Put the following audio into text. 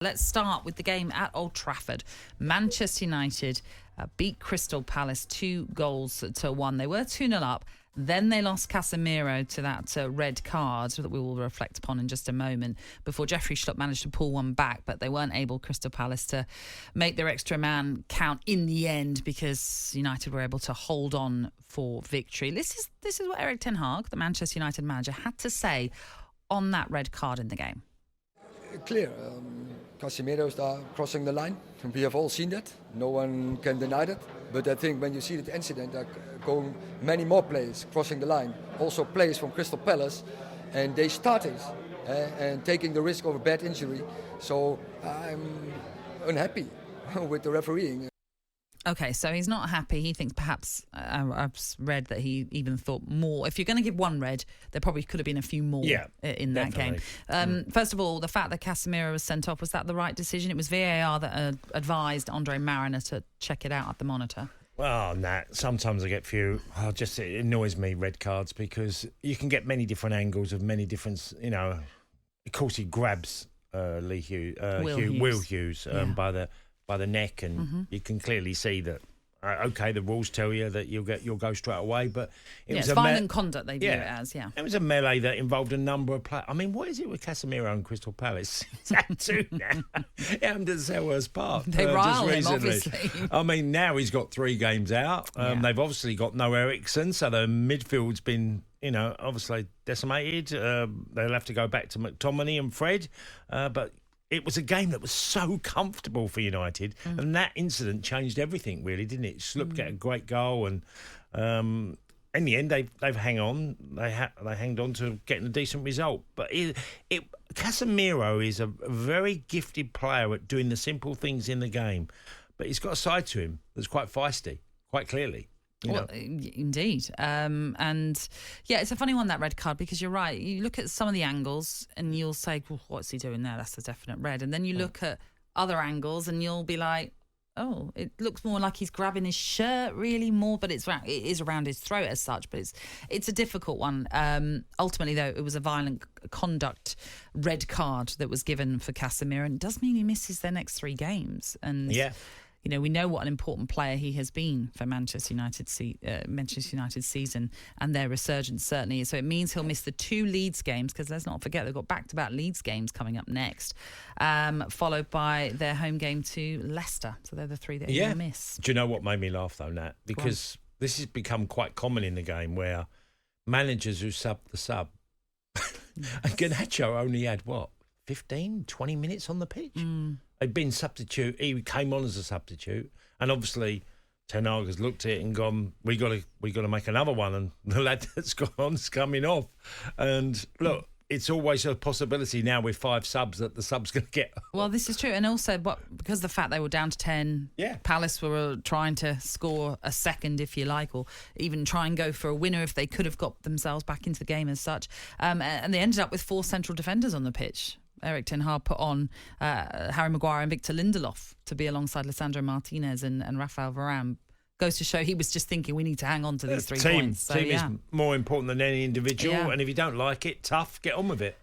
Let's start with the game at Old Trafford. Manchester United beat Crystal Palace 2-1. They were 2-0 up. Then they lost Casemiro to that red card that we will reflect upon in just a moment before Jeffrey Schlupp managed to pull one back, but they weren't able, Crystal Palace, to make their extra man count in the end because United were able to hold on for victory. This is what Erik Ten Hag, the Manchester United manager, had to say on that red card in the game. Clear. Casemiro started crossing the line. We have all seen that. No one can deny that. But I think when you see that incident, there are going many more players crossing the line. Also players from Crystal Palace. And they started and taking the risk of a bad injury. So I'm unhappy with the refereeing. Okay, so he's not happy. He thinks perhaps, I've read that he even thought more. If you're going to give one red, there probably could have been a few more in that definitely. game. First of all, the fact that Casemiro was sent off, was that the right decision? It was VAR that advised Andre Mariner to check it out at the monitor. Well, sometimes I get few. It annoys me, red cards, because you can get many different angles of many different, of course he grabs Will Hughes by the neck, and you can clearly see that. Okay, the rules tell you that you'll go straight away, but it's violent conduct they view it as. Yeah, it was a melee that involved a number of players. I mean, what is it with Casemiro and Crystal Palace? It's had two now. It happened at Selhurst Park. They rile him, obviously. I mean, now he's got 3 games out. They've obviously got no Eriksen, so the midfield's been, obviously decimated. They'll have to go back to McElhenney and Fred, but. It was a game that was so comfortable for United, and that incident changed everything, really, didn't it? Schlupp get a great goal, and in the end, they've hang on. They hanged on to getting a decent result. But Casemiro is a very gifted player at doing the simple things in the game, but he's got a side to him that's quite feisty, quite clearly. Indeed. And yeah, it's a funny one, that red card, because you're right. You look at some of the angles and you'll say, well, what's he doing there? That's a definite red. And then you look at other angles and you'll be like, oh, it looks more like he's grabbing his shirt really more, but it is around his throat as such. But it's a difficult one. Ultimately, though, it was a violent conduct red card that was given for Casemiro, and it does mean he misses their next 3 games. And we know what an important player he has been for Manchester United's season and their resurgence, certainly. So it means he'll miss the 2 Leeds games, because let's not forget they've got back-to-back Leeds games coming up next, followed by their home game to Leicester. So they're the 3 that he'll miss. Do you know what made me laugh, though, Nat? Because this has become quite common in the game where managers who sub the sub. And Garnacho only had, 15, 20 minutes on the pitch? He'd been substitute. He came on as a substitute, and obviously Ten Hag has looked at it and gone, "We got to make another one." And the lad that's gone on is coming off. And look, it's always a possibility now with 5 subs that the sub's going to get. Well, this is true, and also because the fact they were down to 10, Palace were trying to score a second, if you like, or even try and go for a winner if they could have got themselves back into the game as such. And they ended up with 4 central defenders on the pitch. Erik Ten Hag put on Harry Maguire and Victor Lindelof to be alongside Lisandro Martinez and Rafael Varane. Goes to show he was just thinking we need to hang on to these 3 points. Team is more important than any individual, and if you don't like it, tough, get on with it.